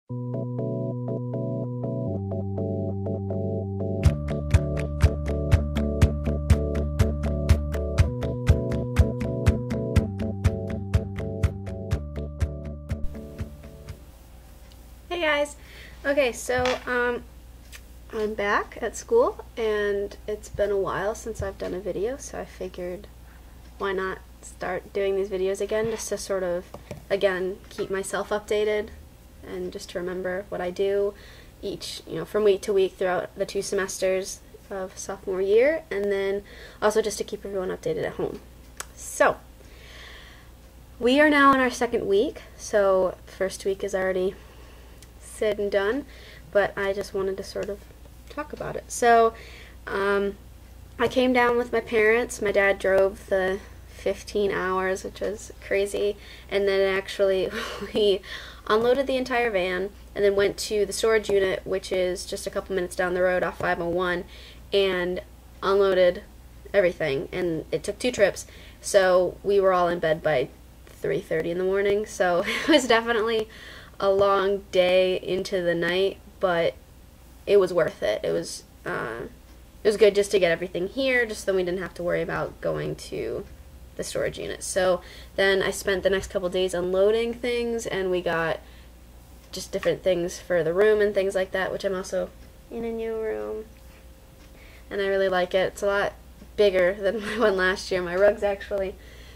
Hey guys! Okay, so I'm back at school and it's been a while since I've done a video, so I figured why not start doing these videos again, just to sort of, again, keep myself updated and just to remember what I do each, from week to week throughout the 2 semesters of sophomore year, and then also just to keep everyone updated at home. So, we are now in our 2nd week, so first week is already said and done, but I just wanted to sort of talk about it. So, I came down with my parents. My dad drove the 15 hours, which was crazy, and then actually we unloaded the entire van and then went to the storage unit, which is just a couple minutes down the road off 501, and unloaded everything, and it took 2 trips, so we were all in bed by 3:30 in the morning, so it was definitely a long day into the night, but it was worth it. It was good just to get everything here, just so we didn't have to worry about going to the storage unit. So then I spent the next couple days unloading things, and we got just different things for the room and things like that, which I'm also in a new room, and I really like it. It's a lot bigger than my one last year. My rug's actually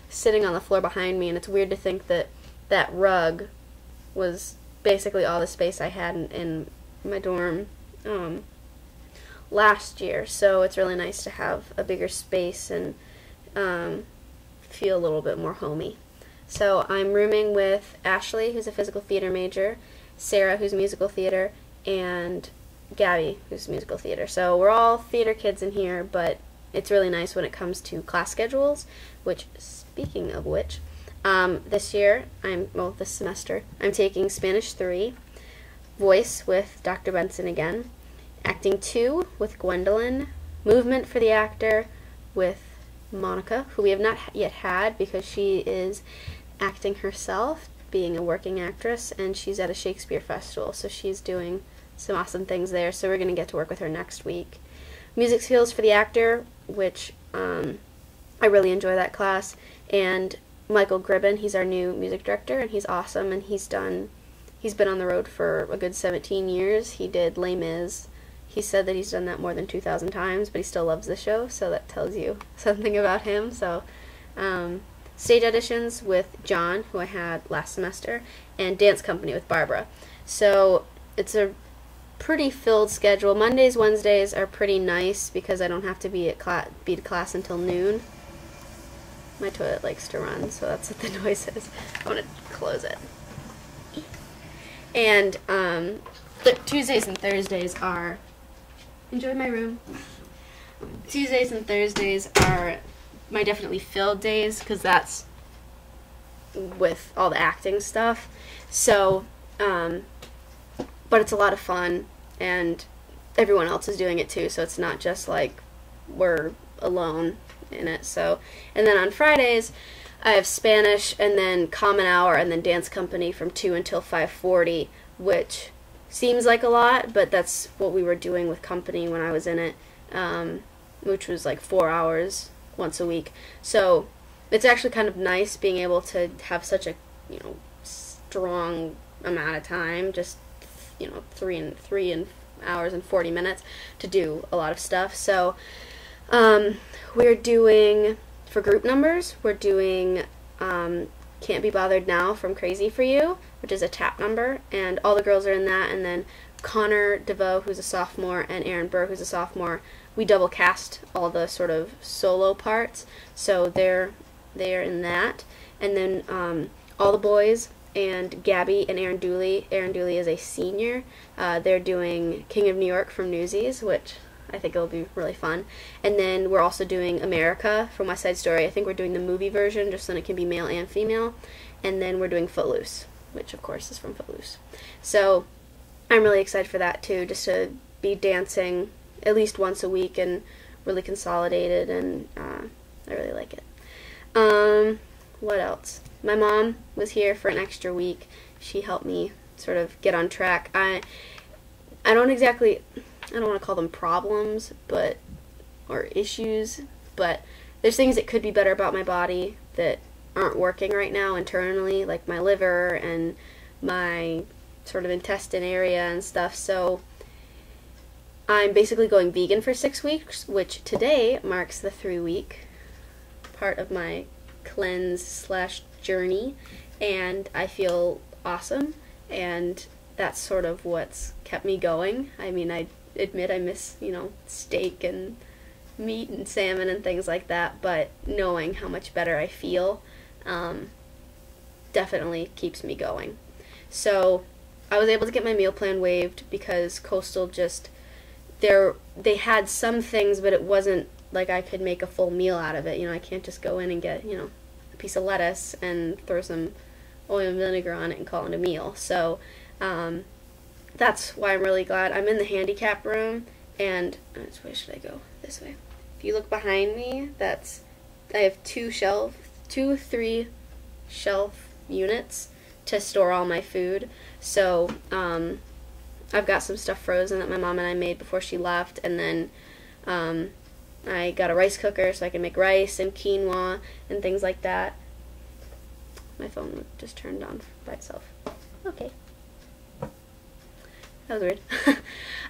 sitting on the floor behind me, and it's weird to think that that rug was basically all the space I had in my dorm last year, so it's really nice to have a bigger space and feel a little bit more homey. So I'm rooming with Ashley, who's a physical theater major, Sarah, who's musical theater, and Gabby, who's musical theater. So we're all theater kids in here, but it's really nice when it comes to class schedules, which, speaking of which, this semester, I'm taking Spanish 3, voice with Dr. Benson again, acting 2 with Gwendolyn, movement for the actor with Monica, who we have not yet had because she is acting herself, being a working actress, and she's at a Shakespeare festival, so she's doing some awesome things there, so we're going to get to work with her next week. Music skills for the actor, which I really enjoy that class, and Michael Gribben, he's our new music director, and he's awesome, and he's been on the road for a good 17 years. He did Les Mis. He said that he's done that more than 2,000 times, but he still loves the show, so that tells you something about him. So, stage auditions with John, who I had last semester, and dance company with Barbara. So, it's a pretty filled schedule. Mondays, Wednesdays are pretty nice because I don't have to be at class until noon. My toilet likes to run, so that's what the noise is. I want to close it. And Tuesdays and Thursdays are... Enjoy my room. Tuesdays and Thursdays are my definitely filled days, because that's with all the acting stuff. So, but it's a lot of fun, and everyone else is doing it too, so it's not just like we're alone in it. So, and then on Fridays I have Spanish, and then common hour, and then dance company from 2 until 5:40, which seems like a lot, but that's what we were doing with company when I was in it, which was like 4 hours once a week. So it's actually kind of nice being able to have such a strong amount of time, just 3 hours and 40 minutes to do a lot of stuff. So we're doing, for group numbers, we're doing Can't Be Bothered Now from Crazy For You, which is a tap number, and all the girls are in that, and then Connor DeVoe, who's a sophomore, and Aaron Burr, who's a sophomore, we double cast all the sort of solo parts, so they're in that. And then all the boys and Gabby and Aaron Dooley is a senior, they're doing King of New York from Newsies, which I think it'll be really fun. And then we're also doing America from West Side Story. I think we're doing the movie version, just so it can be male and female. And then we're doing Footloose, which of course is from Footloose. So I'm really excited for that too, just to be dancing at least once a week and really consolidated, and I really like it. What else? My mom was here for an extra week. She helped me sort of get on track. I don't exactly, I don't want to call them problems, but, or issues, but there's things that could be better about my body that aren't working right now internally, like my liver and my sort of intestine area and stuff. So I'm basically going vegan for 6 weeks, which today marks the 3-week part of my cleanse slash journey, and I feel awesome, and that's sort of what's kept me going. I mean, I admit I miss, you know, steak and meat and salmon and things like that, but knowing how much better I feel definitely keeps me going. So I was able to get my meal plan waived because Coastal just, they had some things, but it wasn't like I could make a full meal out of it. You know, I can't just go in and get, you know, a piece of lettuce and throw some oil and vinegar on it and call it a meal. So that's why I'm really glad. I'm in the handicap room, and which way should I go? This way. If you look behind me, I have 3 shelf units to store all my food. So I've got some stuff frozen that my mom and I made before she left, and then I got a rice cooker so I can make rice and quinoa and things like that. My phone just turned on by itself. Okay. That was weird.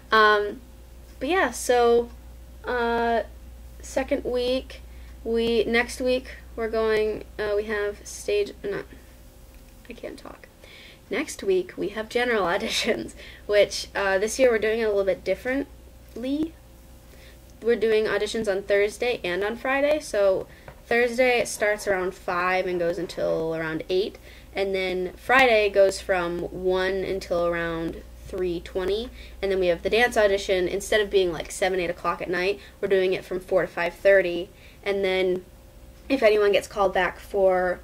But yeah, so second week, next week we're going, we have I can't talk. Next week we have general auditions, which this year we're doing it a little bit differently. We're doing auditions on Thursday and on Friday. So Thursday it starts around 5 and goes until around 8, and then Friday goes from 1 until around 3:20, and then we have the dance audition. Instead of being like 7, 8 o'clock at night, we're doing it from 4 to 5:30, and then if anyone gets called back for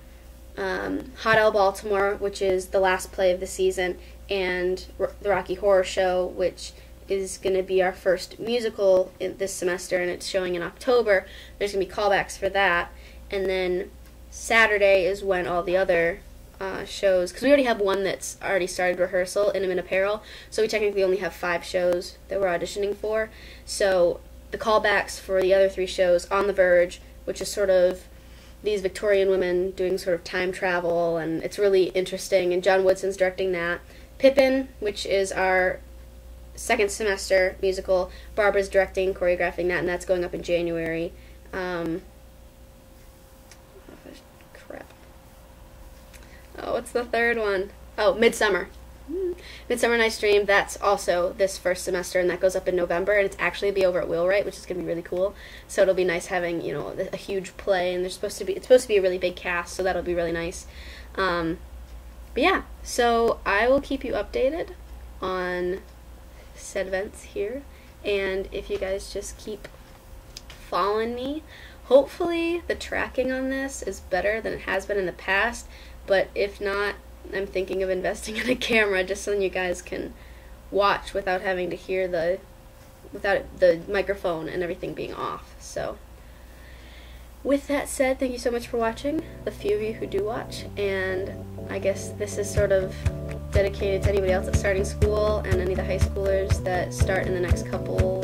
Hot L Baltimore, which is the last play of the season, and the Rocky Horror Show, which is going to be our first musical this semester, and it's showing in October, there's going to be callbacks for that. And then Saturday is when all the other shows, because we already have one that's already started rehearsal, Intimate Apparel, so we technically only have 5 shows that we're auditioning for. So the callbacks for the other 3 shows, On the Verge, which is sort of these Victorian women doing sort of time travel, and it's really interesting, and John Woodson's directing that. Pippin, which is our second semester musical, Barbara's directing, choreographing that, and that's going up in January. Crap. Oh, what's the third one? Oh, Midsummer. Midsummer Night's Dream, that's also this first semester, and that goes up in November, and it's actually be over at Wheelwright, which is going to be really cool. So it'll be nice having, you know, a huge play, and it's supposed to be a really big cast, so that'll be really nice. But yeah, so I will keep you updated on said events here, and if you guys just keep following me, hopefully the tracking on this is better than it has been in the past, but if not, I'm thinking of investing in a camera just so you guys can watch without having to hear without the microphone and everything being off. So with that said, thank you so much for watching, the few of you who do watch, and I guess this is sort of dedicated to anybody else that's starting school and any of the high schoolers that start in the next couple